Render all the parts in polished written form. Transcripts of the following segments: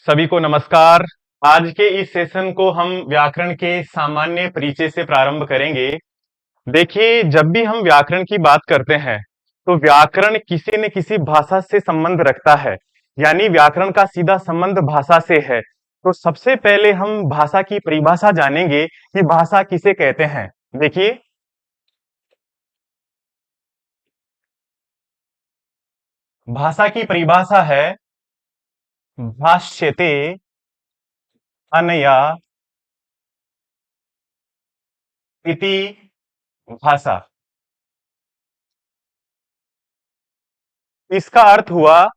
सभी को नमस्कार। आज के इस सेशन को हम व्याकरण के सामान्य परिचय से प्रारंभ करेंगे। देखिए, जब भी हम व्याकरण की बात करते हैं, तो व्याकरण किसी न किसी भाषा से संबंध रखता है, यानी व्याकरण का सीधा संबंध भाषा से है। तो सबसे पहले हम भाषा की परिभाषा जानेंगे कि भाषा किसे कहते हैं। देखिए, भाषा की परिभाषा है भाष्यते अनया इति भाषा। इसका अर्थ हुआ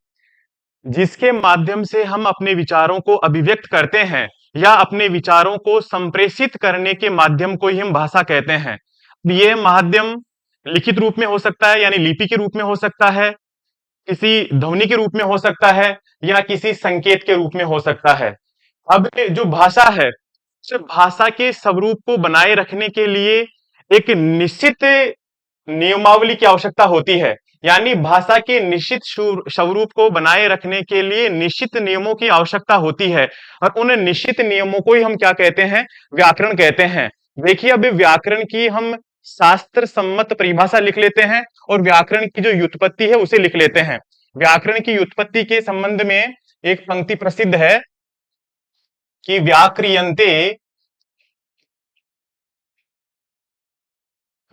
जिसके माध्यम से हम अपने विचारों को अभिव्यक्त करते हैं या अपने विचारों को संप्रेषित करने के माध्यम को ही हम भाषा कहते हैं। ये माध्यम लिखित रूप में हो सकता है, यानी लिपि के रूप में हो सकता है, किसी ध्वनि के रूप में हो सकता है, या किसी संकेत के रूप में हो सकता है। अब जो भाषा है, उस भाषा के स्वरूप को बनाए रखने के लिए एक निश्चित नियमावली की आवश्यकता होती है। यानी भाषा के निश्चित स्वरूप को बनाए रखने के लिए निश्चित नियमों की आवश्यकता होती है, और उन निश्चित नियमों को ही हम क्या कहते हैं? व्याकरण कहते हैं। देखिए, अभी व्याकरण की हम शास्त्र सम्मत परिभाषा लिख लेते हैं और व्याकरण की जो व्युत्पत्ति है उसे लिख लेते हैं। व्याकरण की व्युत्पत्ति के संबंध में एक पंक्ति प्रसिद्ध है कि व्याक्रियन्ते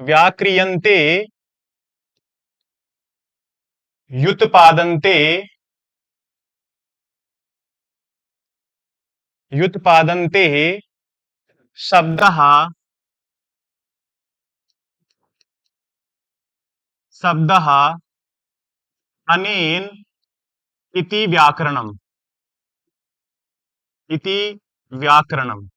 व्याक्रियन्ते युत्पादन्ते युत्पादन्ते शब्दः शब्दः अनेन इति व्याकरणम् इति व्याकरणम्।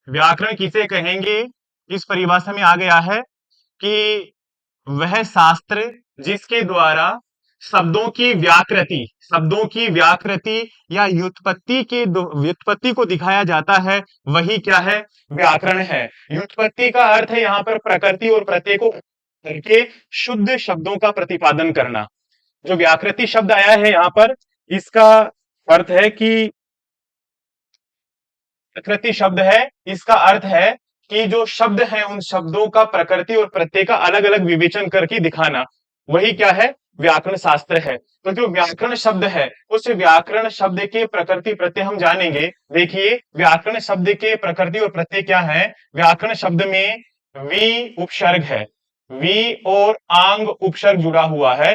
व्याकरण किसे कहेंगे? इस परिभाषा में आ गया है कि वह शास्त्र जिसके द्वारा शब्दों की व्याकृति या व्युत्पत्ति को दिखाया जाता है, वही क्या है? व्याकरण है। व्युत्पत्ति का अर्थ है यहाँ पर प्रकृति और प्रत्यय को करके शुद्ध शब्दों का प्रतिपादन करना। जो व्याकृति शब्द आया है यहाँ पर, इसका अर्थ है कि प्रकृति शब्द है, इसका अर्थ है कि जो शब्द है उन शब्दों का प्रकृति और प्रत्यय का अलग अलग विवेचन करके दिखाना, वही क्या है? व्याकरण शास्त्र है। तो जो व्याकरण शब्द है, उस व्याकरण शब्द के प्रकृति प्रत्यय हम जानेंगे। देखिए, व्याकरण शब्द के प्रकृति और प्रत्यय क्या है? व्याकरण शब्द में वी उपसर्ग है, वी और आंग उपसर्ग जुड़ा हुआ है।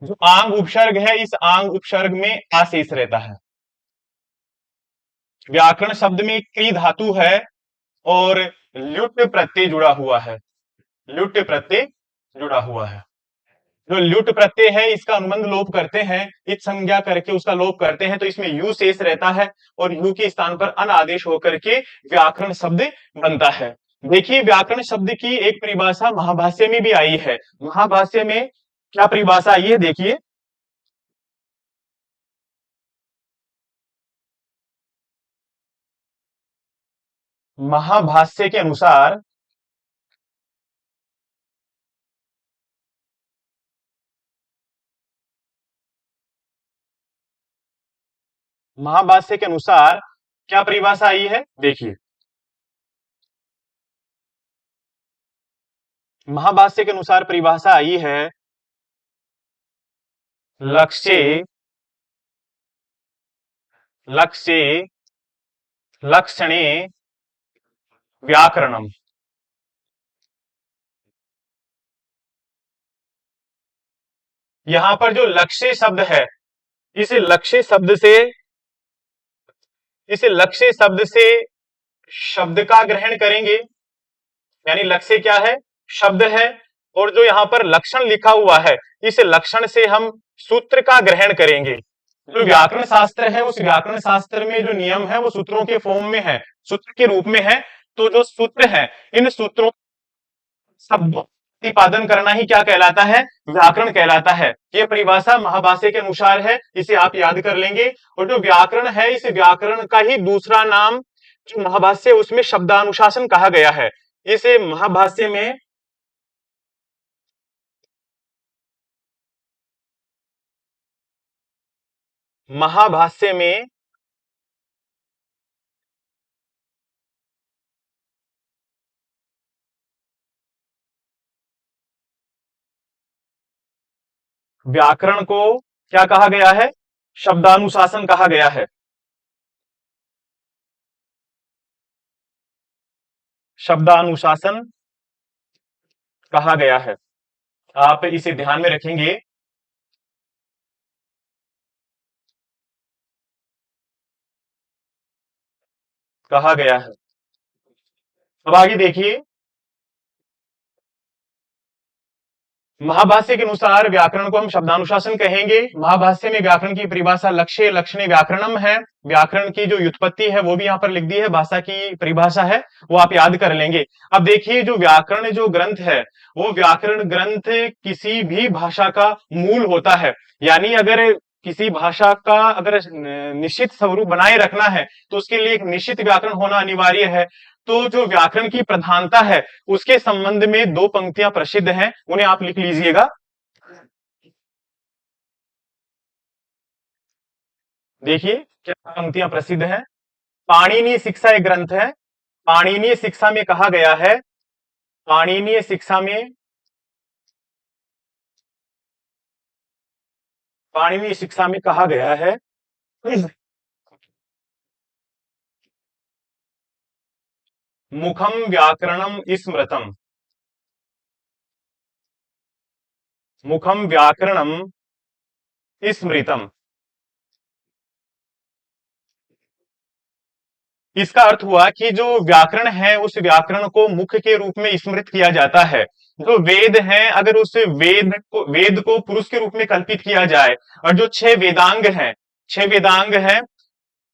जो आंग उपसर्ग है, इस आंग उपसर्ग में आ शेष रहता है। व्याकरण शब्द में क्री धातु है और ल्युट प्रत्यय जुड़ा हुआ है। ल्युट प्रत्यय जुड़ा हुआ है। जो ल्युट प्रत्यय है, इसका अनुबंध लोप करते हैं, इत संज्ञा करके उसका लोप करते हैं, तो इसमें यू शेष रहता है और यू के स्थान पर अन आदेश होकर के व्याकरण शब्द बनता है। देखिए, व्याकरण शब्द की एक परिभाषा महाभाष्य में भी आई है। महाभाष्य में क्या परिभाषा आई है? देखिए, महाभाष्य के अनुसार महाभाष्य के अनुसार क्या परिभाषा आई है? देखिए, महाभाष्य के अनुसार परिभाषा आई है लक्ष्य लक्ष्य लक्षणे व्याकरणम। यहां पर जो लक्ष्य शब्द है, इस लक्ष्य शब्द से इस लक्ष्य शब्द से शब्द का ग्रहण करेंगे। यानी लक्ष्य क्या है? शब्द है। और जो यहाँ पर लक्षण लिखा हुआ है, इस लक्षण से हम सूत्र का ग्रहण करेंगे। जो व्याकरण शास्त्र है, उस व्याकरण शास्त्र में जो नियम है वो सूत्रों के फॉर्म में है, सूत्र के रूप में है। तो जो सूत्र है, इन सूत्रों शब्द प्रतिपादन करना ही क्या कहलाता है? व्याकरण कहलाता है। ये परिभाषा महाभाष्य के अनुसार है, इसे आप याद कर लेंगे। और जो व्याकरण है, इस व्याकरण का ही दूसरा नाम जो महाभाष्य, उसमें शब्दानुशासन कहा गया है। इस महाभाष्य में महाभाष्य में व्याकरण को क्या कहा गया है? शब्दानुशासन कहा गया है। शब्दानुशासन कहा गया है। आप इसे ध्यान में रखेंगे। कहा गया है। अब आगे देखिए, महाभाष्य के अनुसार व्याकरण को हम शब्दानुशासन कहेंगे। महाभाष्य में व्याकरण की परिभाषा लक्ष्य लक्षणे व्याकरणम है। व्याकरण की जो व्युत्पत्ति है वो भी यहाँ पर लिख दी है, भाषा की परिभाषा है वो आप याद कर लेंगे। अब देखिए, जो व्याकरण जो ग्रंथ है वो व्याकरण ग्रंथ किसी भी भाषा का मूल होता है। यानी अगर किसी भाषा का अगर निश्चित स्वरूप बनाए रखना है तो उसके लिए एक निश्चित व्याकरण होना अनिवार्य है। तो जो व्याकरण की प्रधानता है उसके संबंध में दो पंक्तियां प्रसिद्ध हैं, उन्हें आप लिख लीजिएगा। देखिए क्या पंक्तियां प्रसिद्ध हैं। पाणिनीय शिक्षा एक ग्रंथ है। पाणिनीय शिक्षा में कहा गया है, पाणिनीय शिक्षा में, पाणिनीय शिक्षा में कहा गया है, मुखम व्याकरणम स्मृतम, मुखम व्याकरणम स्मृतम। इसका अर्थ हुआ कि जो व्याकरण है उस व्याकरण को मुख्य के रूप में स्मृत किया जाता है। जो वेद है अगर उस वेद को पुरुष के रूप में कल्पित किया जाए, और जो छह वेदांग हैं, छह वेदांग हैं,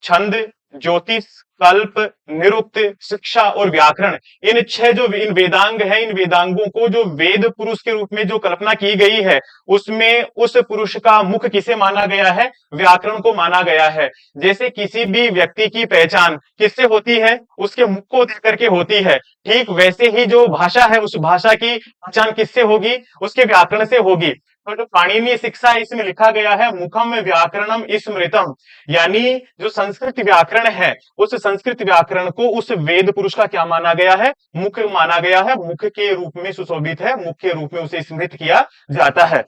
छंद, ज्योतिष, कल्प, निरुक्त, शिक्षा और व्याकरण, इन छह जो इन वेदांग है, इन वेदांगों को जो वेद पुरुष के रूप में जो कल्पना की गई है उसमें उस पुरुष का मुख किसे माना गया है? व्याकरण को माना गया है। जैसे किसी भी व्यक्ति की पहचान किससे होती है? उसके मुख को देख करके होती है। ठीक वैसे ही जो भाषा है उस भाषा की पहचान किससे होगी? उसके व्याकरण से होगी। तो जो पाणिनीय शिक्षा है इसमें लिखा गया है मुखम व्याकरणम स्मृतम, यानी जो संस्कृत व्याकरण है उस संस्कृत व्याकरण को उस वेद पुरुष का क्या माना गया है? मुख माना गया है। मुख के रूप में सुशोभित है, मुख्य रूप में उसे स्मृत किया जाता है।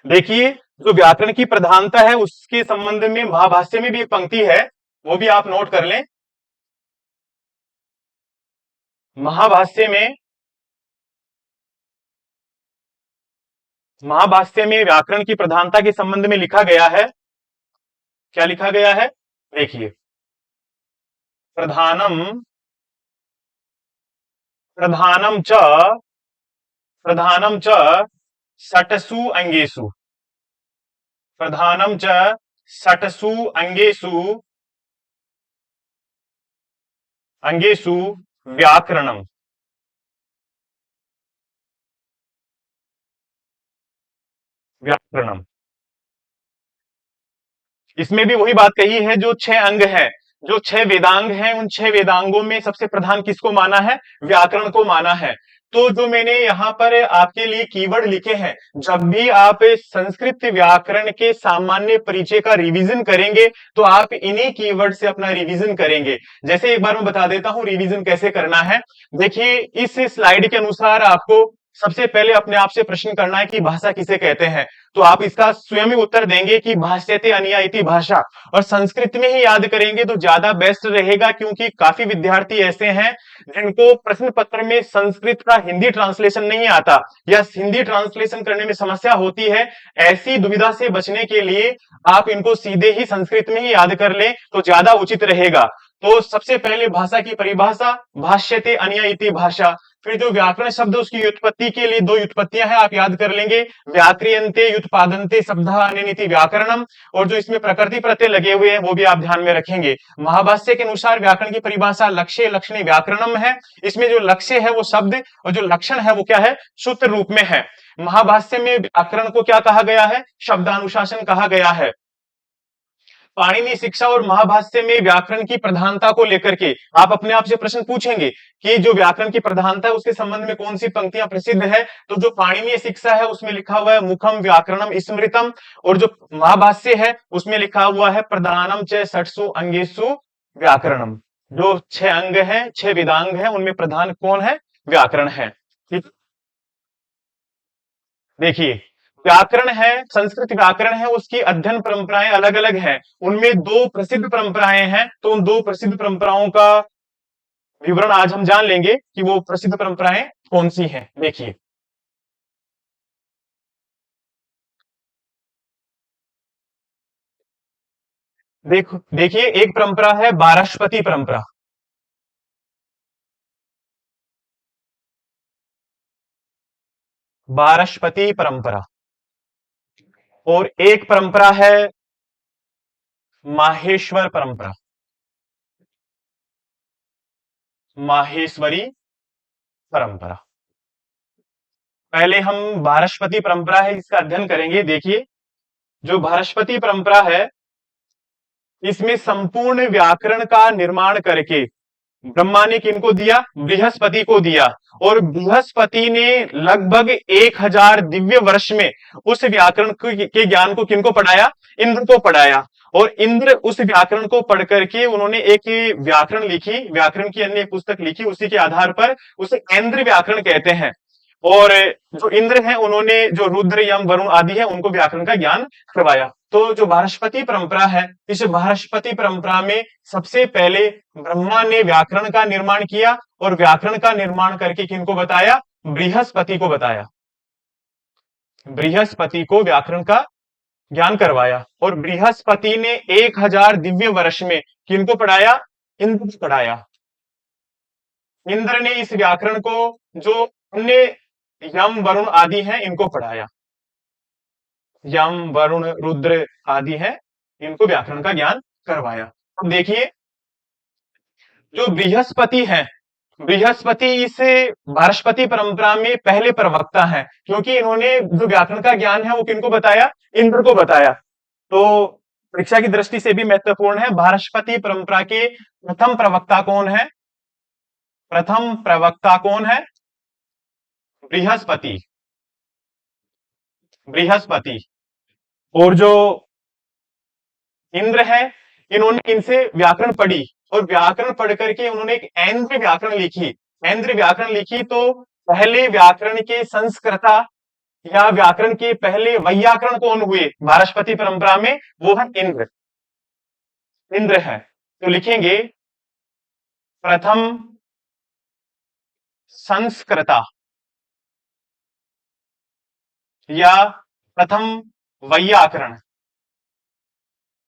देखिए, जो व्याकरण की प्रधानता है उसके संबंध में महाभाष्य में भी एक पंक्ति है, वो भी आप नोट कर लें। महाभाष्य में, महाभाष्य में व्याकरण की प्रधानता के संबंध में लिखा गया है। क्या लिखा गया है? देखिए, प्रधानम, प्रधानम च, प्रधानम च षट्सु अंगेषु, प्रधानम च षट्सु अंगेषु, अंगेषु व्याकरणम, व्याकरणम। इसमें भी वही बात कही है, जो छह अंग है, जो छह वेदांग हैं, उन छह वेदांगों में सबसे प्रधान किसको माना है? व्याकरण को माना है। तो जो मैंने यहाँ पर आपके लिए कीवर्ड लिखे हैं, जब भी आप संस्कृत व्याकरण के सामान्य परिचय का रिवीजन करेंगे तो आप इन्हीं कीवर्ड से अपना रिवीजन करेंगे। जैसे एक बार मैं बता देता हूं रिवीजन कैसे करना है। देखिए, इस स्लाइड के अनुसार आपको सबसे पहले अपने आप से प्रश्न करना है कि भाषा किसे कहते हैं। तो आप इसका स्वयं ही उत्तर देंगे कि भाष्यते अनया इति भाषा, और संस्कृत में ही याद करेंगे तो ज्यादा बेस्ट रहेगा, क्योंकि काफी विद्यार्थी ऐसे हैं जिनको प्रश्न पत्र में संस्कृत का हिंदी ट्रांसलेशन नहीं आता या हिंदी ट्रांसलेशन करने में समस्या होती है। ऐसी दुविधा से बचने के लिए आप इनको सीधे ही संस्कृत में ही याद कर लें तो ज्यादा उचित रहेगा। तो सबसे पहले भाषा की परिभाषा, भाष्यते अनया इति भाषा। फिर जो व्याकरण शब्द उसकी व्युत्पत्ति के लिए दो व्युत्पत्तियां हैं, आप याद कर लेंगे, व्याक्रियंते व्युत्पादन्ते शब्दः अनेनिति व्याकरणम, और जो इसमें प्रकृति प्रत्यय लगे हुए हैं वो भी आप ध्यान में रखेंगे। महाभाष्य के अनुसार व्याकरण की परिभाषा लक्ष्य लक्षणे व्याकरणम है। इसमें जो लक्ष्य है वो शब्द और जो लक्षण है वो क्या है? सूत्र रूप में है। महाभाष्य में व्याकरण को क्या कहा गया है? शब्दानुशासन कहा गया है। पाणिनि शिक्षा और महाभाष्य में व्याकरण की प्रधानता को लेकर के आप अपने आप से प्रश्न पूछेंगे कि जो व्याकरण की प्रधानता है उसके संबंध में कौन सी पंक्तियां प्रसिद्ध है। तो जो पाणिनीय शिक्षा है उसमें लिखा हुआ है मुखम व्याकरणम स्मृतम, और जो महाभाष्य है उसमें लिखा हुआ है प्रधानम च षट्सु अंगेषु व्याकरणम। जो 6 अंग है, 6 वेदांग है, उनमें प्रधान कौन है? व्याकरण है। ठीक। देखिए, व्याकरण है, संस्कृत व्याकरण है, उसकी अध्ययन परंपराएं अलग अलग हैं। उनमें 2 प्रसिद्ध परंपराएं हैं, तो उन 2 प्रसिद्ध परंपराओं का विवरण आज हम जान लेंगे कि वो प्रसिद्ध परंपराएं कौन सी हैं। देखिए, देखो देखिए, एक परंपरा है बारहस्पति परंपरा। बारहस्पति परंपरा। और एक परंपरा है माहेश्वर परंपरा। माहेश्वरी परंपरा। पहले हम बारहस्पति परंपरा है इसका अध्ययन करेंगे। देखिए, जो बारहस्पति परंपरा है इसमें संपूर्ण व्याकरण का निर्माण करके ब्रह्मा ने किनको दिया? बृहस्पति को दिया। और बृहस्पति ने लगभग 1000 दिव्य वर्ष में उस व्याकरण के ज्ञान को किनको पढ़ाया? इंद्र को पढ़ाया। और इंद्र उस व्याकरण को पढ़ करके उन्होंने एक व्याकरण लिखी, व्याकरण की अन्य एक पुस्तक लिखी, उसी के आधार पर उसे ऐन्द्र व्याकरण कहते हैं। और जो इंद्र हैं उन्होंने जो रुद्र यम वरुण आदि है उनको व्याकरण का ज्ञान करवाया। तो जो बृहस्पति परंपरा है, इस बृहस्पति परंपरा में सबसे पहले ब्रह्मा ने व्याकरण का निर्माण किया, और व्याकरण का निर्माण करके किनको बताया? बृहस्पति को बताया। बृहस्पति को व्याकरण का ज्ञान करवाया। और बृहस्पति ने 1000 दिव्य वर्ष में किनको पढ़ाया? इंद्र को पढ़ाया। इंद्र ने इस व्याकरण को जो अन्य यम वरुण आदि हैं इनको पढ़ाया। यम वरुण रुद्र आदि हैं, इनको व्याकरण का ज्ञान करवाया। अब देखिए, जो बृहस्पति है, बृहस्पति इस बृहस्पति परंपरा में पहले प्रवक्ता हैं, क्योंकि इन्होंने जो व्याकरण का ज्ञान है वो किनको बताया? इंद्र को बताया। तो परीक्षा की दृष्टि से भी महत्वपूर्ण है। बृहस्पति परंपरा के प्रथम प्रवक्ता कौन है? प्रथम प्रवक्ता कौन है? बृहस्पति। बृहस्पति। और जो इंद्र है, इन्होंने इनसे व्याकरण पढ़ी, और व्याकरण पढ़ करके उन्होंने एक ऐन्द्र व्याकरण लिखी। ऐन्द्र व्याकरण लिखी तो पहले व्याकरण के संस्कृता या व्याकरण के पहले वैयाकरण कौन हुए बृहस्पति परंपरा में? वो है इंद्र। इंद्र है। तो लिखेंगे प्रथम संस्कृता या प्रथम वैयाकरण।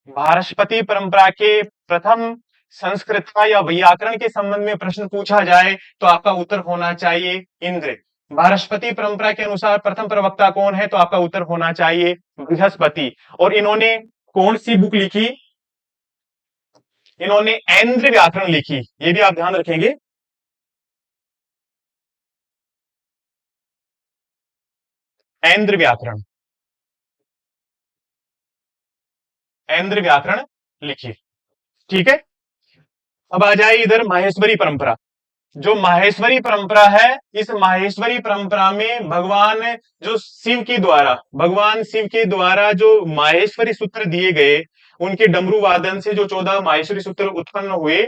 बृहस्पति परंपरा के प्रथम संस्कृत का या व्याकरण के संबंध में प्रश्न पूछा जाए तो आपका उत्तर होना चाहिए इंद्र। बृहस्पति परंपरा के अनुसार प्रथम प्रवक्ता कौन है? तो आपका उत्तर होना चाहिए बृहस्पति। और इन्होंने कौन सी बुक लिखी? इन्होंने ऐन्द्र व्याकरण लिखी। ये भी आप ध्यान रखेंगे। ऐन्द्र व्याकरण। ऐन्द्र व्याकरण लिखी। ठीक है। अब आ जाए इधर माहेश्वरी परंपरा। जो माहेश्वरी परंपरा है, इस माहेश्वरी परंपरा में भगवान शिव के द्वारा जो माहेश्वरी सूत्र दिए गए, उनके डमरू वादन से जो 14 माहेश्वरी सूत्र उत्पन्न हुए,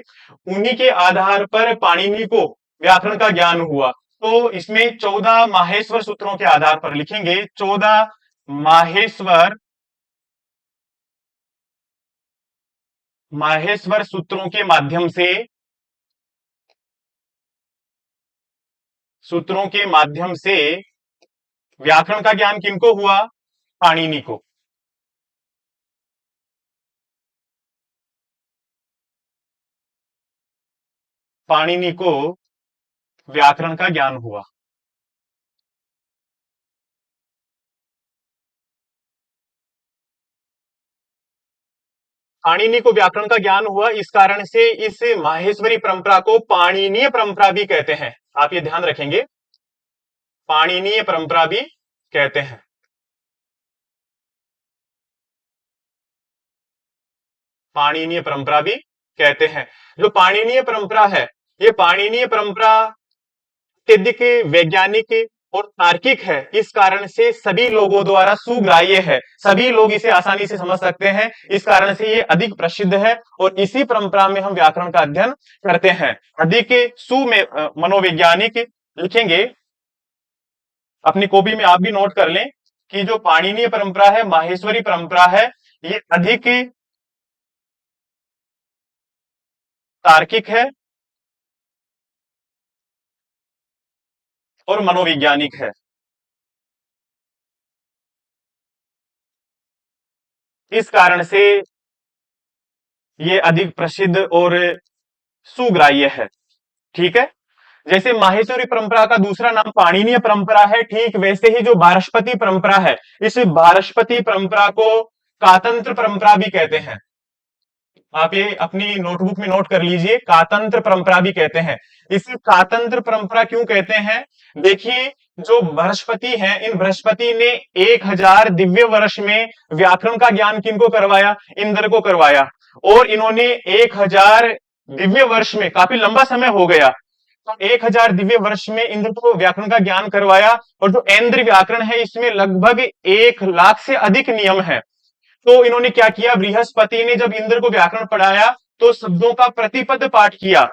उन्हीं के आधार पर पाणिनि को व्याकरण का ज्ञान हुआ। तो इसमें 14 माहेश्वर सूत्रों के आधार पर लिखेंगे 14 माहेश्वर माहेश्वर सूत्रों के माध्यम से व्याकरण का ज्ञान किनको हुआ? पाणिनि को। पाणिनि को व्याकरण का ज्ञान हुआ। पाणिनि को व्याकरण का ज्ञान हुआ, इस कारण से इस माहेश्वरी परंपरा को पाणिनीय परंपरा भी कहते हैं। आप ये ध्यान रखेंगे, पाणिनीय परंपरा भी कहते हैं। पाणिनीय परंपरा भी कहते हैं। जो पाणिनीय परंपरा है, ये पाणिनीय परंपरा अत्यधिक वैज्ञानिक और तार्किक है। इस कारण से सभी लोगों द्वारा सुग्राह्य है, सभी लोग इसे आसानी से समझ सकते हैं। इस कारण से ये अधिक प्रसिद्ध है और इसी परंपरा में हम व्याकरण का अध्ययन करते हैं। अधिक सु में मनोवैज्ञानिक लिखेंगे, अपनी कॉपी में आप भी नोट कर लें कि जो पाणिनीय परंपरा है, माहेश्वरी परंपरा है, ये अधिक तार्किक है और मनोवैज्ञानिक है। इस कारण से ये अधिक प्रसिद्ध और सुग्राह्य है। ठीक है। जैसे माहेश्वरी परंपरा का दूसरा नाम पाणिनीय परंपरा है, ठीक वैसे ही जो वारस्पति परंपरा है, इस वारस्पति परंपरा को कातंत्र परंपरा भी कहते हैं। आप ये अपनी नोटबुक में नोट कर लीजिए, कातंत्र परंपरा भी कहते हैं। इसे कातंत्र परंपरा क्यों कहते हैं? देखिए, जो बृहस्पति हैं, इन बृहस्पति ने 1000 दिव्य वर्ष में व्याकरण का ज्ञान किनको करवाया? इंद्र को करवाया। और इन्होंने 1000 दिव्य वर्ष में, काफी लंबा समय हो गया, तो 1000 दिव्य वर्ष में इंद्र को व्याकरण का ज्ञान करवाया। और जो इंद्र व्याकरण है, इसमें लगभग 1 लाख से अधिक नियम है। तो इन्होंने क्या किया? बृहस्पति ने जब इंद्र को व्याकरण पढ़ाया तो शब्दों का प्रतिपद पाठ किया,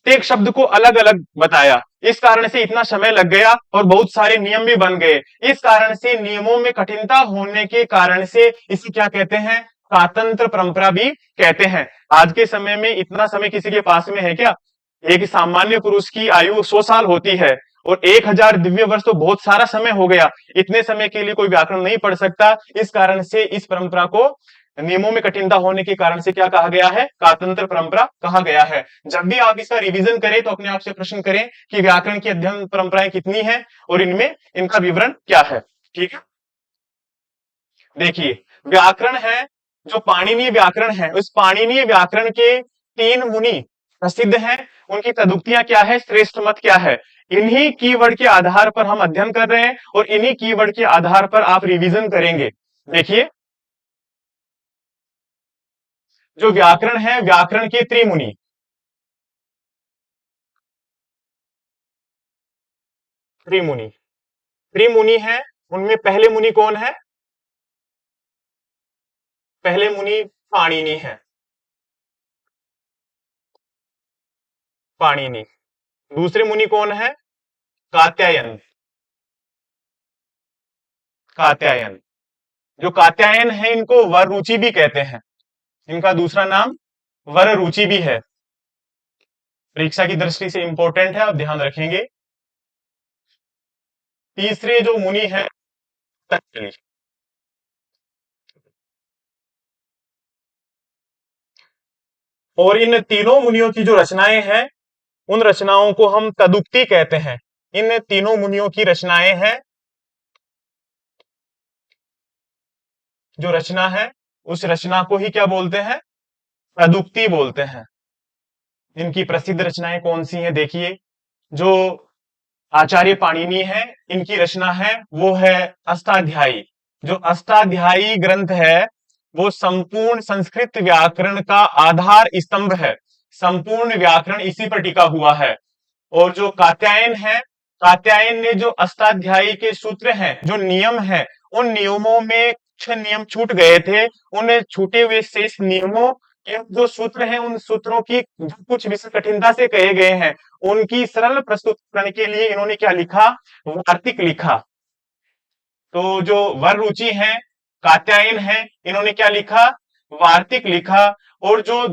एक शब्द को अलग अलग बताया। इस कारण से इतना समय लग गया और बहुत सारे नियम भी बन गए। इस कारण से नियमों में कठिनता होने के कारण से इसे क्या कहते हैं? कातंत्र परंपरा भी कहते हैं। आज के समय में इतना समय किसी के पास में है क्या? एक सामान्य पुरुष की आयु 100 साल होती है और 1000 दिव्य वर्ष तो बहुत सारा समय हो गया। इतने समय के लिए कोई व्याकरण नहीं पढ़ सकता। इस कारण से इस परंपरा को नियमों में कठिनता होने के कारण से क्या कहा गया है? कातंत्र परंपरा कहा गया है। जब भी आप इसका रिवीजन करें तो अपने आप से प्रश्न करें कि व्याकरण की अध्ययन परंपराएं कितनी है और इनमें इनका विवरण क्या है। ठीक है। देखिए, व्याकरण है, जो पाणिनीय व्याकरण है, उस पाणिनीय व्याकरण के 3 मुनि प्रसिद्ध हैं। उनकी तदुक्तियां क्या है? श्रेष्ठ मत क्या है? इन्हीं कीवर्ड के आधार पर हम अध्ययन कर रहे हैं और इन्हीं कीवर्ड के आधार पर आप रिवीजन करेंगे। देखिए, जो व्याकरण है, व्याकरण के त्रिमुनि, त्रिमुनि त्रिमुनि है। उनमें पहले मुनि कौन है? पहले मुनि पाणिनि है, पाणिनि। दूसरे मुनि कौन है? कात्यायन, कात्यायन। जो कात्यायन है, इनको वररुचि भी कहते हैं। इनका दूसरा नाम वररुचि भी है। परीक्षा की दृष्टि से इंपॉर्टेंट है, आप ध्यान रखेंगे। तीसरे जो मुनि है, पतंजलि। और इन तीनों मुनियों की जो रचनाएं हैं, उन रचनाओं को हम तदुक्ति कहते हैं। इन तीनों मुनियों की रचनाएं हैं, जो रचना है, उस रचना को ही क्या बोलते हैं? तदुक्ति बोलते हैं। इनकी प्रसिद्ध रचनाएं कौन सी हैं? देखिए, जो आचार्य पाणिनि है, इनकी रचना है वो है अष्टाध्यायी। जो अष्टाध्यायी ग्रंथ है, वो संपूर्ण संस्कृत व्याकरण का आधार स्तंभ है। संपूर्ण व्याकरण इसी पर टिका हुआ है। और जो कात्यायन है, कात्यायन ने जो अष्टाध्यायी के सूत्र हैं, जो नियम है, उन नियमों में कुछ नियम छूट गए थे। उन छूटे हुए शेष नियमों के जो सूत्र हैं, उन सूत्रों की जो कुछ विषय कठिनता से कहे गए हैं, उनकी सरल प्रस्तुत करने के लिए इन्होंने क्या लिखा? वार्तिक लिखा। तो जो वर रुचि है, कात्यायन है, इन्होंने क्या लिखा? वार्तिक लिखा। और जो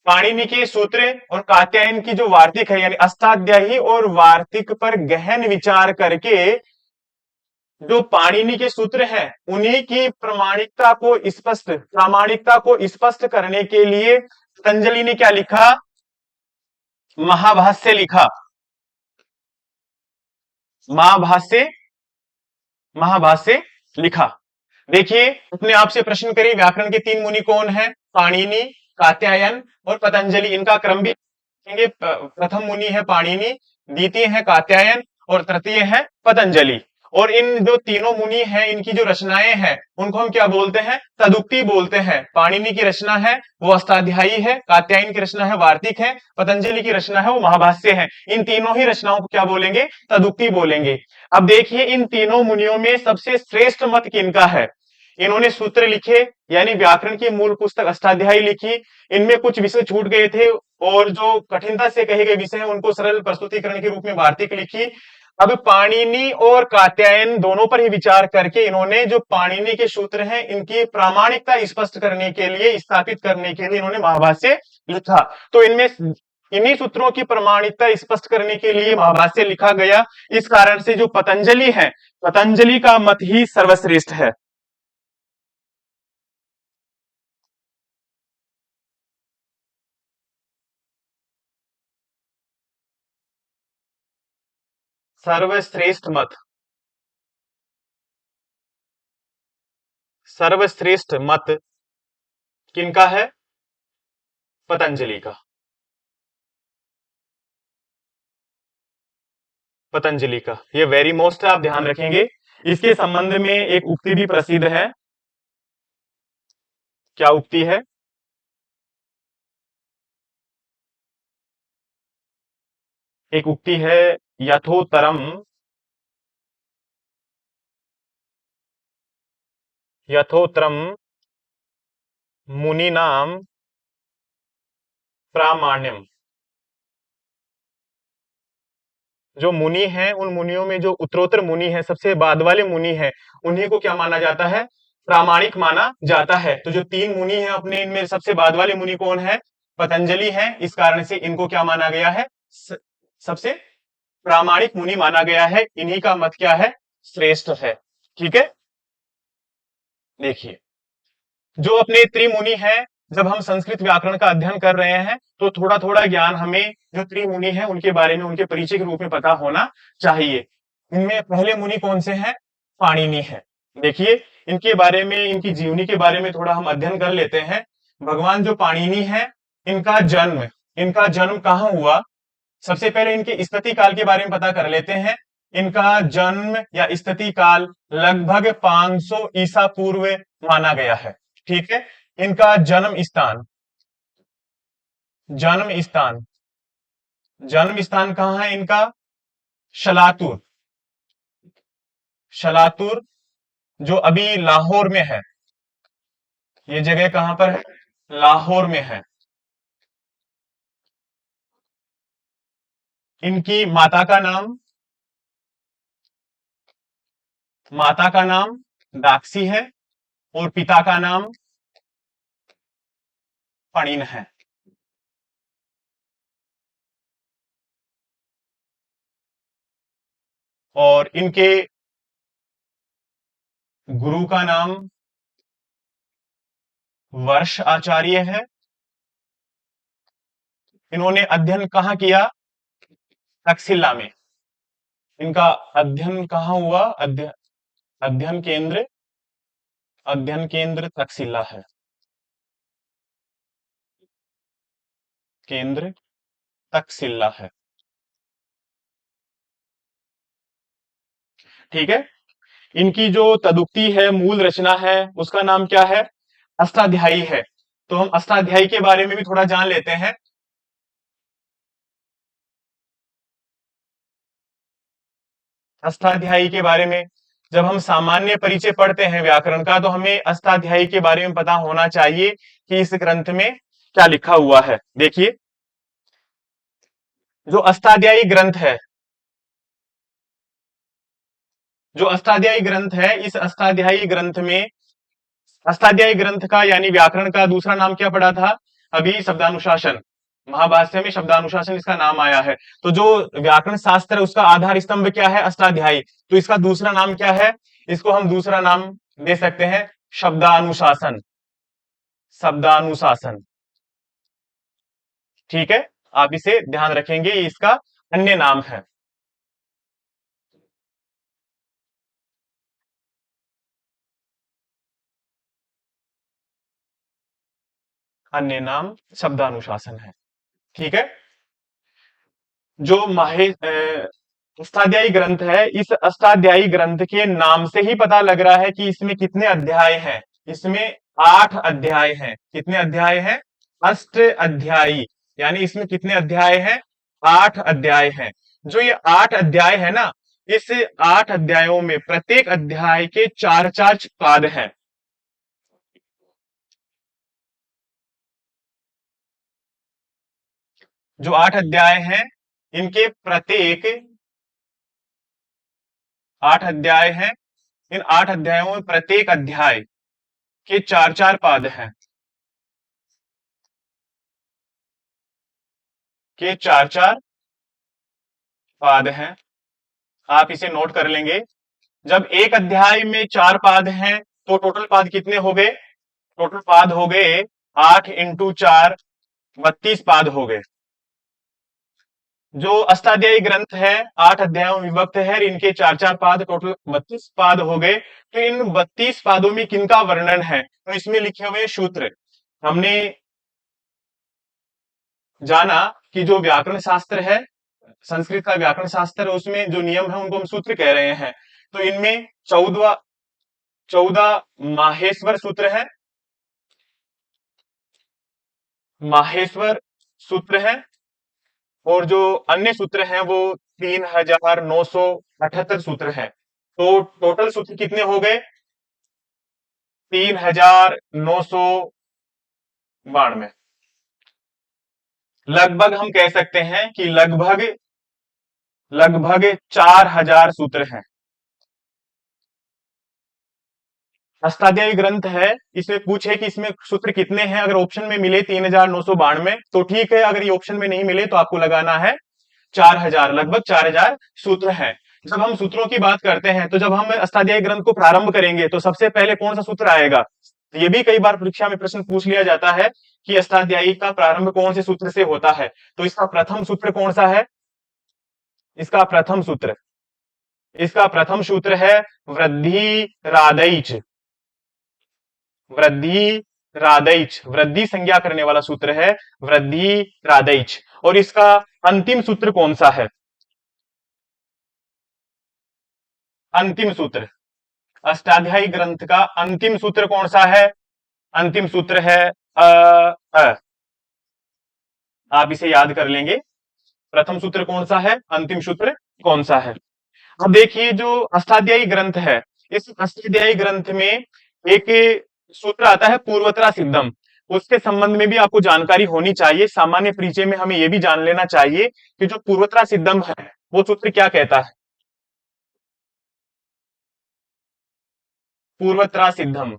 पाणिनि के सूत्र और कात्यायन की जो वार्तिक है, यानी अष्टाध्यायी और वार्तिक पर गहन विचार करके जो पाणिनि के सूत्र हैं, उन्हीं की प्रामाणिकता को स्पष्ट करने के लिए पतंजलि ने क्या लिखा? महाभाष्य लिखा। महाभाष्य, महाभाष्य लिखा। देखिए, अपने आप से प्रश्न करिए, व्याकरण के 3 मुनि कौन है? पाणिनि, कात्यायन और पतंजलि। इनका क्रम भी देखेंगे। प्रथम मुनि है पाणिनि, द्वितीय है कात्यायन और तृतीय है पतंजलि। और इन जो तीनों मुनि हैं इनकी जो रचनाएं हैं उनको हम क्या बोलते हैं, तदुक्ति बोलते हैं। पाणिनि की रचना है वो अष्टाध्यायी है, कात्यायन की रचना है वार्तिक है, पतंजलि की रचना है वो महाभाष्य है। इन तीनों ही रचनाओं को क्या बोलेंगे, तदुक्ति बोलेंगे। अब देखिए इन तीनों मुनियों में सबसे श्रेष्ठ मत किनका है। इन्होंने सूत्र लिखे यानी व्याकरण की मूल पुस्तक अष्टाध्यायी लिखी। इनमें कुछ विषय छूट गए थे और जो कठिनता से कहे गए विषय हैं उनको सरल प्रस्तुतिकरण के रूप में वार्तिक लिखी। अब पाणिनि और कात्यायन दोनों पर ही विचार करके इन्होंने जो पाणिनि के सूत्र हैं इनकी प्रामाणिकता स्पष्ट करने के लिए, स्थापित करने के लिए इन्होंने महाभाष्य लिखा। तो इनमें इन्हीं सूत्रों की प्रामाणिकता स्पष्ट करने के लिए महाभाष्य लिखा गया। इस कारण से जो पतंजलि है, पतंजलि का मत ही सर्वश्रेष्ठ है। सर्वश्रेष्ठ मत, सर्वश्रेष्ठ मत किनका है, पतंजलि का। पतंजलि का ये वेरी मोस्ट है, आप ध्यान रखेंगे। इसके संबंध में एक उक्ति भी प्रसिद्ध है। क्या उक्ति है, एक उक्ति है, यथोत्तरम, यथोत्तरम मुनीनाम प्रामाण्यम। जो मुनि हैं उन मुनियों में जो उत्तरोत्तर मुनि है, सबसे बाद वाले मुनि हैं, उन्हीं को क्या माना जाता है, प्रामाणिक माना जाता है। तो जो तीन मुनि हैं अपने, इनमें सबसे बाद वाले मुनि कौन है, पतंजलि है। इस कारण से इनको क्या माना गया है, सबसे प्रामाणिक मुनि माना गया है। इन्हीं का मत क्या है, श्रेष्ठ है। ठीक है, देखिए जो अपने त्रिमुनि हैं, जब हम संस्कृत व्याकरण का अध्ययन कर रहे हैं तो थोड़ा थोड़ा ज्ञान हमें जो त्रिमुनि हैं उनके बारे में, उनके परिचय के रूप में पता होना चाहिए। इनमें पहले मुनि कौन से हैं, पाणिनि है। देखिए इनके बारे में, इनकी जीवनी के बारे में थोड़ा हम अध्ययन कर लेते हैं। भगवान जो पाणिनि है, इनका जन्म कहाँ हुआ, सबसे पहले इनके स्थिति काल के बारे में पता कर लेते हैं। इनका जन्म या स्थिति काल लगभग 500 ईसा पूर्व माना गया है। ठीक है, इनका जन्म स्थान जन्म स्थान कहाँ है इनका, शलातुर। शलातुर जो अभी लाहौर में है, ये जगह कहां पर है, लाहौर में है। इनकी माता का नाम दाक्षी है और पिता का नाम पणिन है। और इनके गुरु का नाम वर्ष आचार्य है। इन्होंने अध्ययन कहाँ किया, तक्षशिला में। इनका अध्ययन कहाँ हुआ, अध्ययन केंद्र तक्षशिला है, केंद्र तक्षशिला है। ठीक है, इनकी जो तदुक्ति है, मूल रचना है, उसका नाम क्या है, अष्टाध्यायी है। तो हम अष्टाध्यायी के बारे में भी थोड़ा जान लेते हैं। अष्टाध्यायी के बारे में जब हम सामान्य परिचय पढ़ते हैं व्याकरण का, तो हमें अष्टाध्यायी के बारे में पता होना चाहिए कि इस ग्रंथ में क्या लिखा हुआ है। देखिए जो अष्टाध्यायी ग्रंथ है, जो अष्टाध्यायी ग्रंथ है, इस अष्टाध्यायी ग्रंथ में, अष्टाध्यायी ग्रंथ का यानी व्याकरण का दूसरा नाम क्या पड़ा था, अभी शब्दानुशासन। महाभाष्य में शब्दानुशासन इसका नाम आया है। तो जो व्याकरण शास्त्र है उसका आधार स्तंभ क्या है, अष्टाध्यायी। तो इसका दूसरा नाम क्या है, इसको हम दूसरा नाम दे सकते हैं शब्दानुशासन, शब्दानुशासन। ठीक है, आप इसे ध्यान रखेंगे, ये इसका अन्य नाम है। अन्य नाम शब्दानुशासन है। ठीक है, जो अष्टाध्यायी ग्रंथ है। इस अष्टाध्यायी ग्रंथ के नाम से ही पता लग रहा है कि इसमें कितने अध्याय हैं। इसमें 8 अध्याय हैं। कितने अध्याय हैं? अष्ट अध्यायी। यानी इसमें कितने अध्याय हैं? 8 अध्याय हैं। जो ये 8 अध्याय है ना, इस 8 अध्यायों में प्रत्येक अध्याय के 4-4 पाद हैं। जो 8 अध्याय हैं, इनके प्रत्येक 8 अध्याय हैं। इन 8 अध्यायों में प्रत्येक अध्याय के 4-4 पाद हैं। के 4-4 पाद हैं। आप इसे नोट कर लेंगे। जब एक अध्याय में 4 पाद हैं तो टोटल पाद कितने हो गए? टोटल पाद हो गए 8 × 4 32 पाद हो गए। जो अष्टाध्यायी ग्रंथ है 8 अध्यायों में विभक्त है, इनके 4-4 पाद, टोटल 32 पाद हो गए। तो इन 32 पादों में किनका वर्णन है? तो इसमें लिखे हुए सूत्र। हमने जाना कि जो व्याकरण शास्त्र है, संस्कृत का व्याकरण शास्त्र है, उसमें जो नियम है उनको हम सूत्र कह रहे हैं। तो इनमें 14 माहेश्वर सूत्र है। माहेश्वर सूत्र है। और जो अन्य सूत्र हैं वो 3978 सूत्र हैं। तो टोटल सूत्र कितने हो गए? 3992। लगभग हम कह सकते हैं कि लगभग लगभग 4000 सूत्र हैं। अष्टाध्यायी ग्रंथ है। इसमें पूछे कि इसमें सूत्र कितने हैं, अगर ऑप्शन में मिले 3992 तो ठीक है, अगर ये ऑप्शन में नहीं मिले तो आपको लगाना है 4000। लगभग 4000 सूत्र हैं। जब हम सूत्रों की बात करते हैं तो जब हम अष्टाध्यायी ग्रंथ को प्रारंभ करेंगे तो सबसे पहले कौन सा सूत्र आएगा? ये भी कई बार परीक्षा में प्रश्न पूछ लिया जाता है कि अष्टाध्यायी का प्रारंभ कौन से सूत्र से होता है। तो इसका प्रथम सूत्र कौन सा है? इसका प्रथम सूत्र इसका प्रथम सूत्र है वृद्धि रादैच। वृद्धि रादैच, वृद्धि संज्ञा करने वाला सूत्र है वृद्धि रादैच। और इसका अंतिम सूत्र कौन सा है? अंतिम सूत्र, अष्टाध्यायी ग्रंथ का अंतिम सूत्र कौन सा है? अंतिम सूत्र है अ, अ। आप इसे याद कर लेंगे। प्रथम सूत्र कौन सा है, अंतिम सूत्र कौन सा है? अब देखिए, जो अष्टाध्यायी ग्रंथ है, इस अष्टाध्यायी ग्रंथ में एक सूत्र आता है पूर्वत्रा सिद्धम। उसके संबंध में भी आपको जानकारी होनी चाहिए। सामान्य परिचय में हमें यह भी जान लेना चाहिए कि जो पूर्वत्रा सिद्धम है वो सूत्र क्या कहता है। पूर्वत्रा सिद्धम,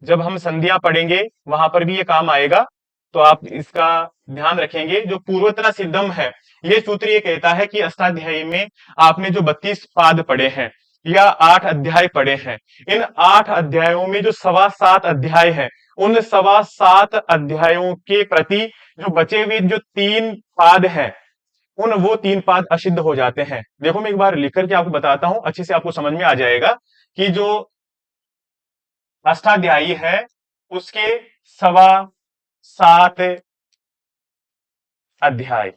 जब हम संधियां पढ़ेंगे वहां पर भी ये काम आएगा, तो आप इसका ध्यान रखेंगे। जो पूर्वोत्तरा सिद्धम है, ये सूत्र ये कहता है कि अष्टाध्यायी में आपने जो 32 पाद पढ़े हैं या 8 अध्याय पढ़े हैं, इन 8 अध्यायों में जो 7.25 अध्याय है, उन 7.25 अध्यायों के प्रति जो बचे हुए जो 3 पाद हैं, उन वो 3 पाद असिद्ध हो जाते हैं। देखो, मैं एक बार लिख करके आपको बताता हूं, अच्छे से आपको समझ में आ जाएगा कि जो अष्टाध्यायी है उसके 7.25 अध्याय,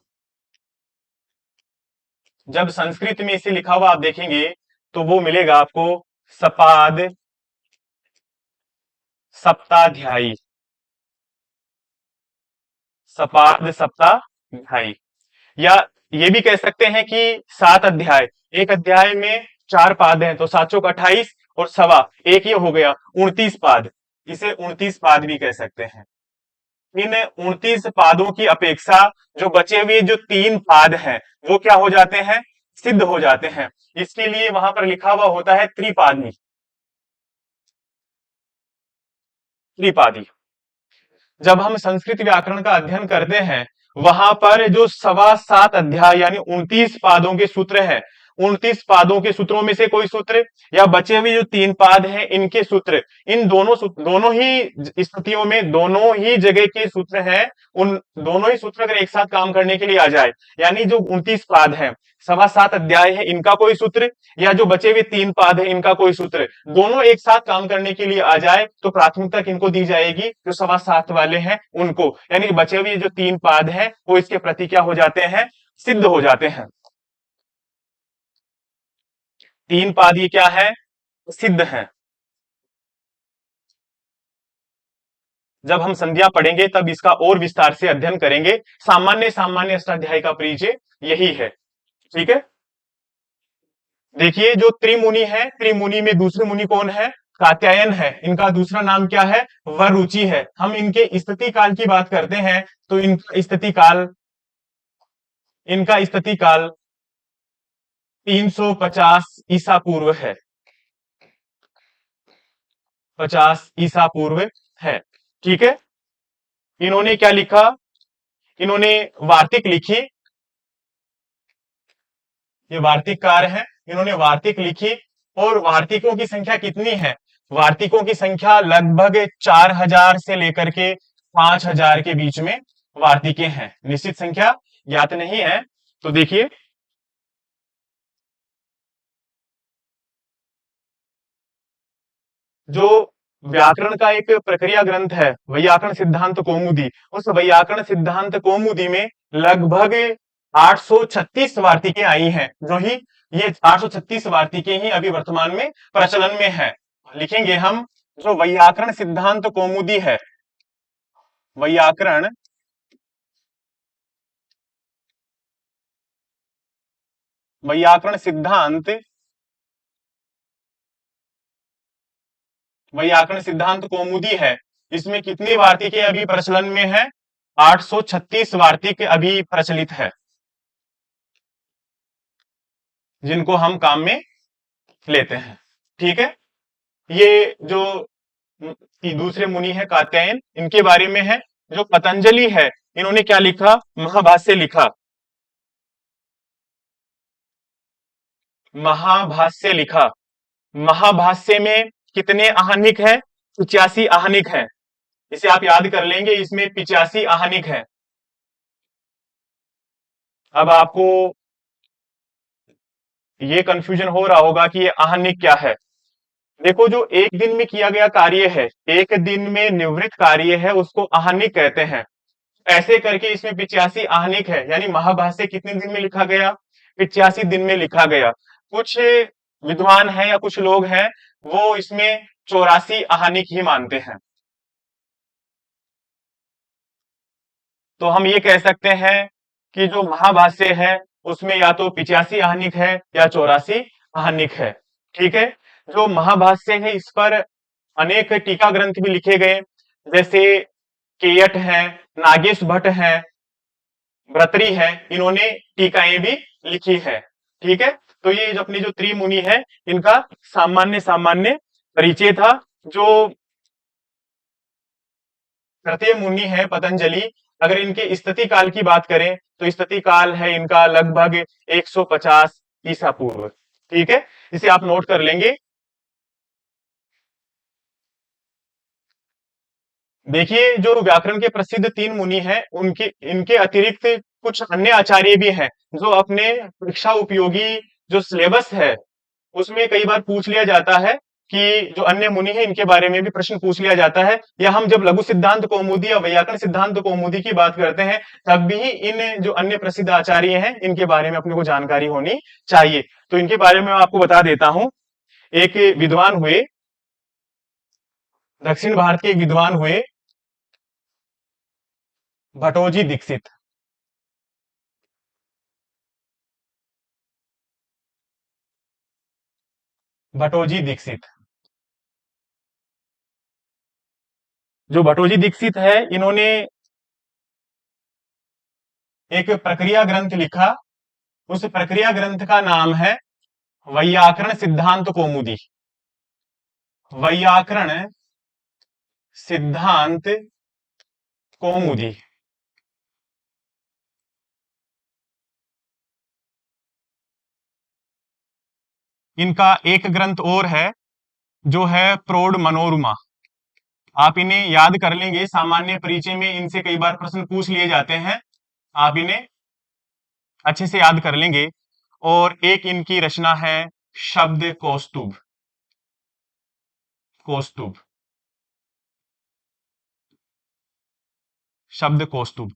जब संस्कृत में इसे लिखा हुआ आप देखेंगे तो वो मिलेगा आपको सपाद सप्ताध्यायी। सपाद सप्ताध्यायी, या ये भी कह सकते हैं कि 7 अध्याय। एक अध्याय में 4 पाद हैं तो 7 चौक 28 और सवा एक, ये हो गया 29 पाद। इसे 29 पाद भी कह सकते हैं। इन 29 पादों की अपेक्षा जो बचे हुए जो 3 पाद हैं वो क्या हो जाते हैं? सिद्ध हो जाते हैं। इसके लिए वहां पर लिखा हुआ होता है त्रिपादी। त्रिपादी, जब हम संस्कृत व्याकरण का अध्ययन करते हैं वहां पर जो 7.25 अध्याय यानी 29 पादों के सूत्र हैं, 29 पादों के सूत्रों में से कोई सूत्र या बचे हुए जो 3 पाद हैं इनके सूत्र, इन दोनों ही स्थितियों में दोनों ही जगह के सूत्र हैं। उन दोनों ही सूत्र अगर एक साथ काम करने के लिए आ जाए, यानी जो 29 पाद हैं, 7.25 अध्याय है, इनका कोई सूत्र या जो बचे हुए 3 पाद है इनका कोई सूत्र, दोनों एक साथ काम करने के लिए आ जाए तो प्राथमिकता किनको दी जाएगी? जो 7.25 वाले हैं उनको। यानी बचे हुए जो 3 पाद हैं वो इसके प्रति क्या हो जाते हैं? सिद्ध हो जाते हैं। तीन पाद ये क्या है, सिद्ध है। जब हम संध्या पढ़ेंगे तब इसका और विस्तार से अध्ययन करेंगे। सामान्य सामान्य अष्टाध्यायी का परिचय यही है। ठीक है, देखिए जो त्रिमुनि है, त्रिमुनि में दूसरे मुनि कौन है, कात्यायन है। इनका दूसरा नाम क्या है, वरुचि है। हम इनके स्थिति काल की बात करते हैं तो इनका स्थिति काल 350 ईसा पूर्व है। 50 ईसा पूर्व है। ठीक है, इन्होंने क्या लिखा, इन्होंने वार्तिक लिखी। ये वार्तिककार है, इन्होंने वार्तिक लिखी। और वार्तिकों की संख्या कितनी है, वार्तिकों की संख्या लगभग 4000 से लेकर के 5000 के बीच में वार्तिकें हैं। निश्चित संख्या ज्ञात नहीं है। तो देखिए, जो व्याकरण का एक प्रक्रिया ग्रंथ है वैयाकरण सिद्धांत कौमुदी, उस वैयाकरण सिद्धांत कौमुदी में लगभग 836 वार्तिकें आई हैं। जो ही ये 836 वार्तिकें ही अभी वर्तमान में प्रचलन में है। लिखेंगे हम, जो वैयाकरण सिद्धांत कौमुदी है, वैयाकरण वैयाकरण सिद्धांत वैयाकरण सिद्धांत कौमुदी है, इसमें कितनी वार्तिकें अभी प्रचलन में है, 836 वार्तिक अभी प्रचलित है, जिनको हम काम में लेते हैं। ठीक है, ये जो दूसरे मुनि है कात्यायन, इनके बारे में है। जो पतंजलि है, इन्होंने क्या लिखा, महाभाष्य लिखा। महाभाष्य लिखा। महाभाष्य में कितने आहनिक है, 85 आहनिक है। इसे आप याद कर लेंगे, इसमें 85 आहनिक है। अब आपको ये कंफ्यूजन हो रहा होगा कि ये आहनिक क्या है। देखो, जो एक दिन में किया गया कार्य है, एक दिन में निवृत्त कार्य है, उसको आहनिक कहते हैं। ऐसे करके इसमें 85 आहनिक है, यानी महाभाष्य कितने दिन में लिखा गया, 85 दिन में लिखा गया। कुछ विद्वान हैं या कुछ लोग हैं, वो इसमें 84 आहनिक ही मानते हैं। तो हम ये कह सकते हैं कि जो महाभाष्य है उसमें या तो 85 आहनिक है या 84 आहनिक है। ठीक है, जो महाभाष्य है इस पर अनेक टीका ग्रंथ भी लिखे गए, जैसे केयट है, नागेश भट्ट है, भर्तृहरि है, इन्होंने टीकाएं भी लिखी है। ठीक है, तो ये जो अपनी जो त्रिमुनि है, इनका सामान्य सामान्य परिचय था। जो तृतीय मुनि है पतंजलि, अगर इनके स्थिति काल की बात करें तो स्थिति काल है इनका लगभग 150 ईसा पूर्व। ठीक है, इसे आप नोट कर लेंगे। देखिए, जो व्याकरण के प्रसिद्ध तीन मुनि हैं, उनके इनके अतिरिक्त कुछ अन्य आचार्य भी हैं, जो अपने परीक्षा उपयोगी जो सिलेबस है उसमें कई बार पूछ लिया जाता है कि जो अन्य मुनि है इनके बारे में भी प्रश्न पूछ लिया जाता है। या हम जब लघु सिद्धांत कौमुदी या वैयाकरण सिद्धांत कौमुदी की बात करते हैं, तब भी इन जो अन्य प्रसिद्ध आचार्य हैं इनके बारे में अपने को जानकारी होनी चाहिए। तो इनके बारे में मैं आपको बता देता हूं। एक विद्वान हुए, दक्षिण भारत के एक विद्वान हुए भटोजी दीक्षित। भटोजी दीक्षित, जो भटोजी दीक्षित है, इन्होंने एक प्रक्रिया ग्रंथ लिखा। उस प्रक्रिया ग्रंथ का नाम है वैयाकरण सिद्धांत कौमुदी। वैयाकरण सिद्धांत कौमुदी। इनका एक ग्रंथ और है, जो है प्रौढ़ मनोरमा। आप इन्हें याद कर लेंगे, सामान्य परिचय में इनसे कई बार प्रश्न पूछ लिए जाते हैं। आप इन्हें अच्छे से याद कर लेंगे। और एक इनकी रचना है शब्द कौस्तुभ। कौस्तुभ, शब्द कौस्तुभ।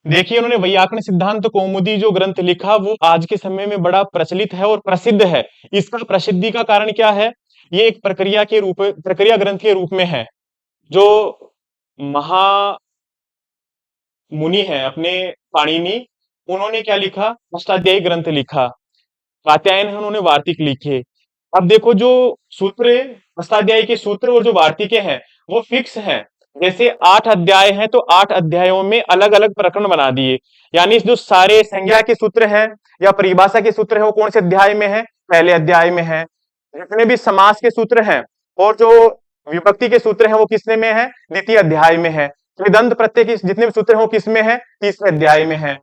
देखिए उन्होंने वैयाकरण सिद्धांत कौमुदी जो ग्रंथ लिखा वो आज के समय में बड़ा प्रचलित है और प्रसिद्ध है। इसका प्रसिद्धि का कारण क्या है? ये एक प्रक्रिया ग्रंथ के रूप में है। जो महा मुनि है अपने पाणिनि, उन्होंने क्या लिखा? अष्टाध्यायी ग्रंथ लिखा। कात्यायन है, उन्होंने वार्तिक लिखे। अब देखो जो सूत्र, अष्टाध्यायी के सूत्र और जो वार्तिकें हैं वो फिक्स है। जैसे 8 अध्याय हैं तो 8 अध्यायों में अलग अलग प्रकरण बना दिए। यानी जो सारे संज्ञा के सूत्र हैं या परिभाषा के सूत्र है वो कौन से अध्याय में है? पहले अध्याय में है। जितने भी समास के सूत्र हैं और जो विभक्ति के सूत्र हैं वो किसने में है? द्वितीय अध्याय में है। कृदंत प्रत्यय के जितने भी सूत्र हैं वो किसमें है? तीसरे अध्याय में है।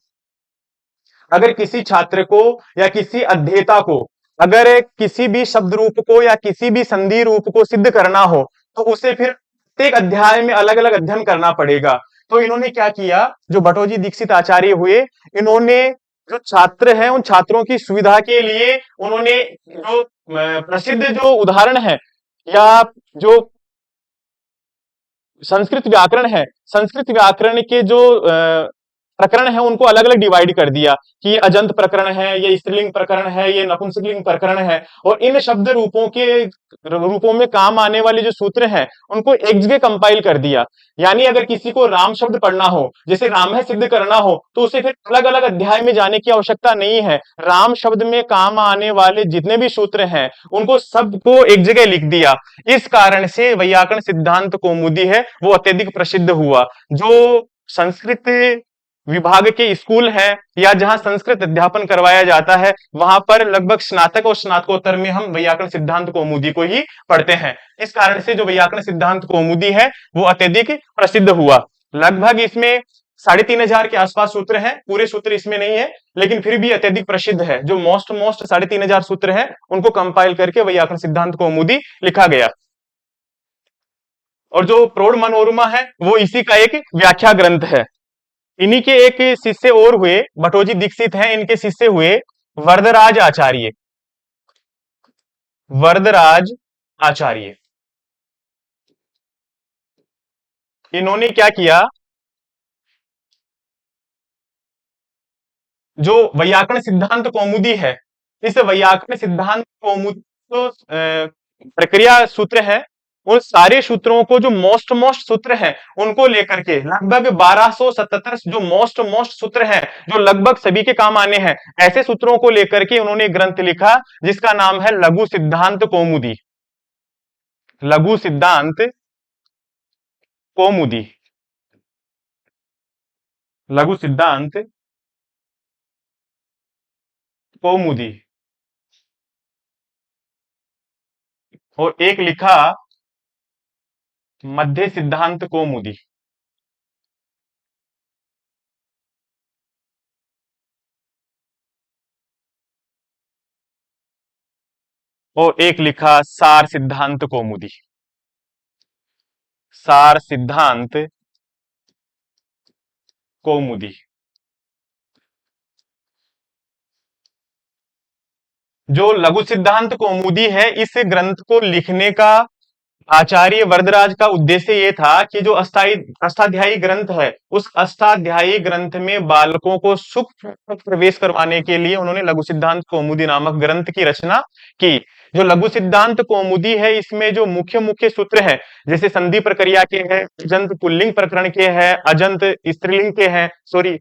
अगर किसी छात्र को या किसी अध्येता को अगर किसी भी शब्द रूप को या किसी भी संधि रूप को सिद्ध करना हो तो उसे फिर प्रत्येक अध्याय में अलग अलग अध्ययन करना पड़ेगा। तो इन्होंने क्या किया? जो भट्टोजी दीक्षित आचार्य हुए, इन्होंने जो छात्र हैं उन छात्रों की सुविधा के लिए उन्होंने जो प्रसिद्ध जो उदाहरण है या जो संस्कृत व्याकरण है, संस्कृत व्याकरण के जो प्रकरण है उनको अलग अलग डिवाइड कर दिया कि ये अजंत प्रकरण है, ये स्त्रीलिंग प्रकरण है, ये नपुंसकलिंग प्रकरण है। और इन शब्द रूपों में काम आने वाले जो सूत्र हैं उनको एक जगह कंपाइल कर दिया। यानी अगर किसी को राम शब्द पढ़ना हो, जैसे राम है सिद्ध करना हो, तो उसे फिर अलग अलग अध्याय में जाने की आवश्यकता नहीं है। राम शब्द में काम आने वाले जितने भी सूत्र हैं उनको सबको एक जगह लिख दिया। इस कारण से वैयाकरण सिद्धांत कौमुदी है वो अत्यधिक प्रसिद्ध हुआ। जो संस्कृत विभाग के स्कूल हैं या जहां संस्कृत अध्यापन करवाया जाता है वहां पर लगभग स्नातक और स्नातकोत्तर में हम वैयाकरण सिद्धांत कौमुदी को ही पढ़ते हैं। इस कारण से जो वैयाकरण सिद्धांत कौमुदी है वो अत्यधिक प्रसिद्ध हुआ। लगभग इसमें 3,500 के आसपास सूत्र हैं। पूरे सूत्र इसमें नहीं है लेकिन फिर भी अत्यधिक प्रसिद्ध है। जो मोस्ट 3,500 सूत्र हैं उनको कंपाइल करके वैयाकरण सिद्धांत कौमुदी लिखा गया। और जो प्रौढ़ मनोरमा है वो इसी का एक व्याख्या ग्रंथ है। इन्हीं के एक शिष्य और हुए, भट्टोजी दीक्षित हैं, इनके शिष्य हुए वरदराज आचार्य। वरदराज आचार्य, इन्होंने क्या किया? जो वैयाकरण सिद्धांत कौमुदी है, इस वैयाकरण सिद्धांत कौमुदी जो प्रक्रिया सूत्र है, उन सारे सूत्रों को जो मोस्ट सूत्र हैं उनको लेकर के लगभग 1277 जो मोस्ट सूत्र हैं जो लगभग सभी के काम आने हैं, ऐसे सूत्रों को लेकर के उन्होंने ग्रंथ लिखा जिसका नाम है लघु सिद्धांत कौमुदी। लघु सिद्धांत कौमुदी, लघु सिद्धांत कौमुदी। और एक लिखा मध्य सिद्धांत कौमुदी। और एक लिखा सार सिद्धांत कौमुदी। सार सिद्धांत कौमुदी। जो लघु सिद्धांत कौमुदी है इस ग्रंथ को लिखने का आचार्य वरदराज का उद्देश्य ये था कि जो अष्टाध्यायी ग्रंथ है उस अष्टाध्यायी ग्रंथ में बालकों को सुख प्रवेश करवाने के लिए उन्होंने लघु सिद्धांत कौमुदी नामक ग्रंथ की रचना की। जो लघु सिद्धांत कौमुदी है इसमें जो मुख्य मुख्य सूत्र है, जैसे संधि प्रक्रिया के हैं, अजंत पुल्लिंग प्रकरण के हैं, अजंत स्त्रीलिंग के हैं, सॉरी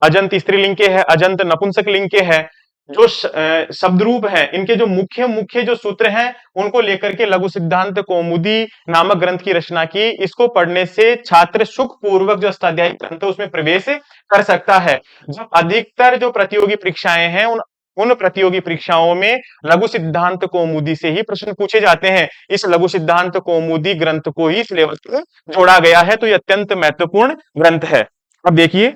अजंत स्त्रीलिंग के हैं, अजंत नपुंसक लिंग के हैं, जो शब्द रूप है, इनके जो मुख्य मुख्य जो सूत्र हैं उनको लेकर के लघु सिद्धांत कौमुदी नामक ग्रंथ की रचना की। इसको पढ़ने से छात्र सुख पूर्वक जो अष्टाध्यायी ग्रंथ है उसमें प्रवेश कर सकता है। जो अधिकतर जो प्रतियोगी परीक्षाएं हैं उन उन प्रतियोगी परीक्षाओं में लघु सिद्धांत कौमुदी से ही प्रश्न पूछे जाते हैं। इस लघु सिद्धांत कौमुदी ग्रंथ को ही सिलेबस में जोड़ा गया है, तो यह अत्यंत महत्वपूर्ण ग्रंथ है। अब देखिए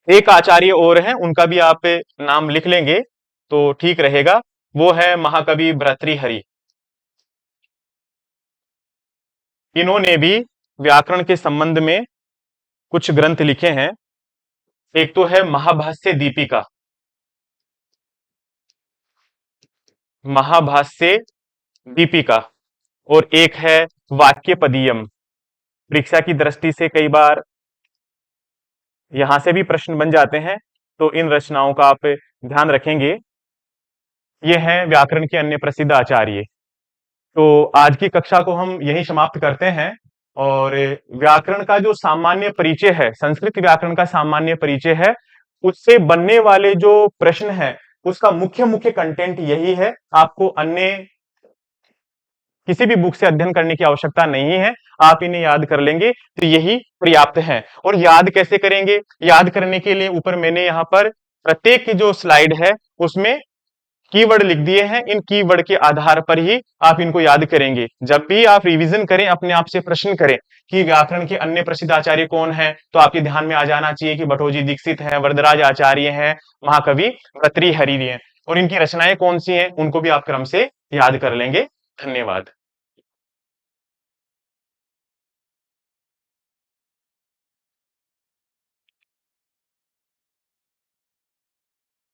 एक आचार्य और हैं, उनका भी आप नाम लिख लेंगे तो ठीक रहेगा। वो है महाकवि भर्तृहरि। इन्होंने भी व्याकरण के संबंध में कुछ ग्रंथ लिखे हैं। एक तो है महाभाष्य दीपिका, महाभाष्य दीपिका। और एक है वाक्यपदीयम। परीक्षा की दृष्टि से कई बार यहां से भी प्रश्न बन जाते हैं, तो इन रचनाओं का आप ध्यान रखेंगे। ये हैं व्याकरण के अन्य प्रसिद्ध आचार्य। तो आज की कक्षा को हम यही समाप्त करते हैं। और व्याकरण का जो सामान्य परिचय है, संस्कृत व्याकरण का सामान्य परिचय है, उससे बनने वाले जो प्रश्न है, उसका मुख्य मुख्य कंटेंट यही है। आपको अन्य किसी भी बुक से अध्ययन करने की आवश्यकता नहीं है। आप इन्हें याद कर लेंगे तो यही पर्याप्त है। और याद कैसे करेंगे? याद करने के लिए ऊपर मैंने यहाँ पर प्रत्येक की जो स्लाइड है उसमें कीवर्ड लिख दिए हैं। इन कीवर्ड के आधार पर ही आप इनको याद करेंगे। जब भी आप रिवीजन करें, अपने आप से प्रश्न करें कि व्याकरण के अन्य प्रसिद्ध आचार्य कौन है, तो आपके ध्यान में आ जाना चाहिए कि भट्टोजी दीक्षित हैं, वरदराज आचार्य हैं, महाकवि भर्तृहरि हैं। और इनकी रचनाएं कौन सी हैं, उनको भी आप क्रम से याद कर लेंगे। धन्यवाद।